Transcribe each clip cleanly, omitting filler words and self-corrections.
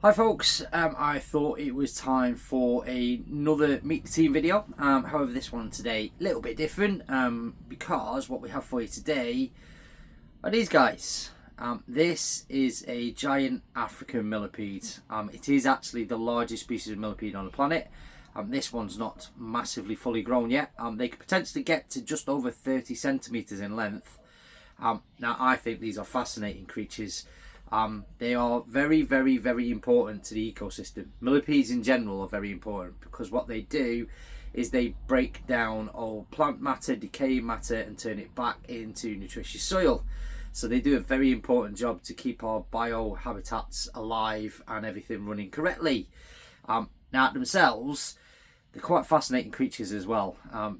Hi folks, I thought it was time for another Meet the Team video. However, this one today a little bit different because what we have for you today are these guys. This is a giant African millipede. It is actually the largest species of millipede on the planet. This one's not massively fully grown yet. They could potentially get to just over 30 centimeters in length. Now I think these are fascinating creatures. They are very, very, very important to the ecosystem. Millipedes in general are very important because what they do is they break down old plant matter, decaying matter, and turn it back into nutritious soil. So they do a very important job to keep our biohabitats alive and everything running correctly. Now themselves, they're quite fascinating creatures as well,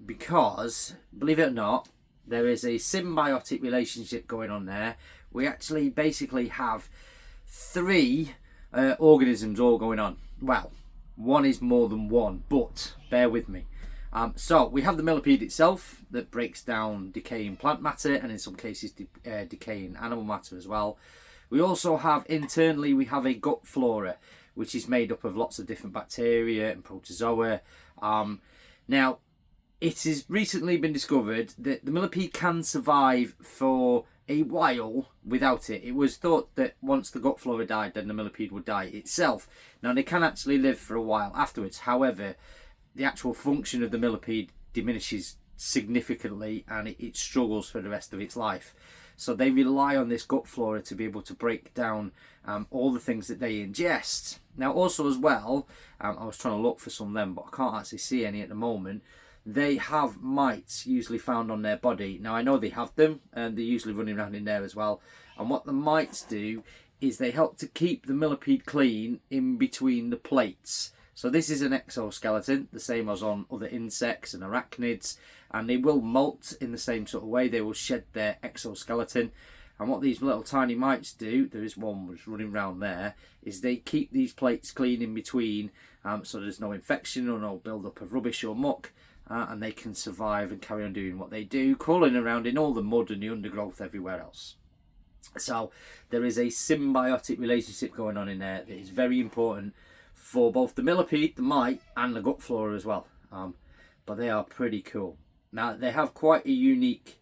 because, believe it or not, there is a symbiotic relationship going on there. We actually basically have three organisms all going on. Well, one is more than one, but bear with me. So we have the millipede itself that breaks down decaying plant matter and in some cases decaying animal matter as well. We also have internally, we have a gut flora, which is made up of lots of different bacteria and protozoa. Now, it has recently been discovered that the millipede can survive for a while without it. It was thought that once the gut flora died, then the millipede would die itself. Now, they can actually live for a while afterwards. However, the actual function of the millipede diminishes significantly and it struggles for the rest of its life. So they rely on this gut flora to be able to break down all the things that they ingest. Now, also as well, I was trying to look for some of them, but I can't actually see any at the moment. They have mites usually found on their body. Now I know they have them and they're usually running around in there as well. And what the mites do is they help to keep the millipede clean in between the plates. So this is an exoskeleton, the same as on other insects and arachnids. And they will molt in the same sort of way. They will shed their exoskeleton. And what these little tiny mites do, there is one was running around there, is they keep these plates clean in between, so there's no infection or no build-up of rubbish or muck. And they can survive and carry on doing what they do, crawling around in all the mud and the undergrowth everywhere else. So there is a symbiotic relationship going on in there that is very important for both the millipede, the mite, and the gut flora as well. But they are pretty cool. Now they have quite a unique,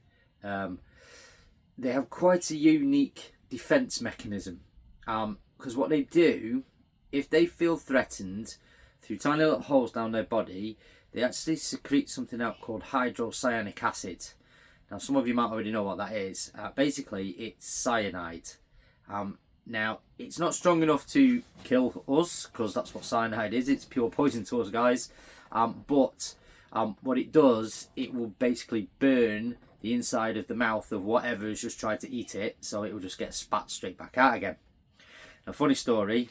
defense mechanism. Because what they do, if they feel threatened, through tiny little holes down their body, they actually secrete something out called hydrocyanic acid. Now, some of you might already know what that is. Basically, it's cyanide. Now, it's not strong enough to kill us, because that's what cyanide is. It's pure poison to us, guys. But what it does, it will basically burn the inside of the mouth of whatever has just tried to eat it, so it will just get spat straight back out again. Now, funny story.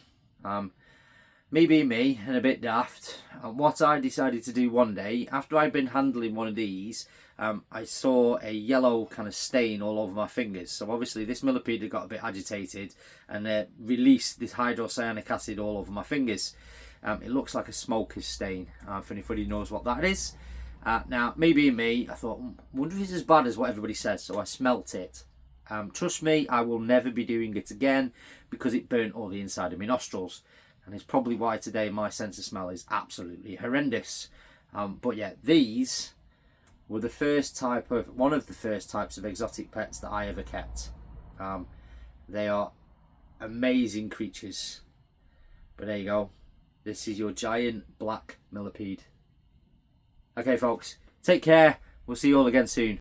Me being me and a bit daft, what I decided to do one day, after I'd been handling one of these, I saw a yellow kind of stain all over my fingers. So obviously this millipede had got a bit agitated and released this hydrocyanic acid all over my fingers. It looks like a smoker's stain, if anybody knows what that is. Now, me being me, I thought, wonder if it's as bad as what everybody says, so I smelt it. Trust me, I will never be doing it again because it burnt all the inside of my nostrils. And it's probably why today my sense of smell is absolutely horrendous. But yeah, these were one of the first types of exotic pets that I ever kept. They are amazing creatures. But there you go. This is your giant black millipede. Okay, folks, take care. We'll see you all again soon.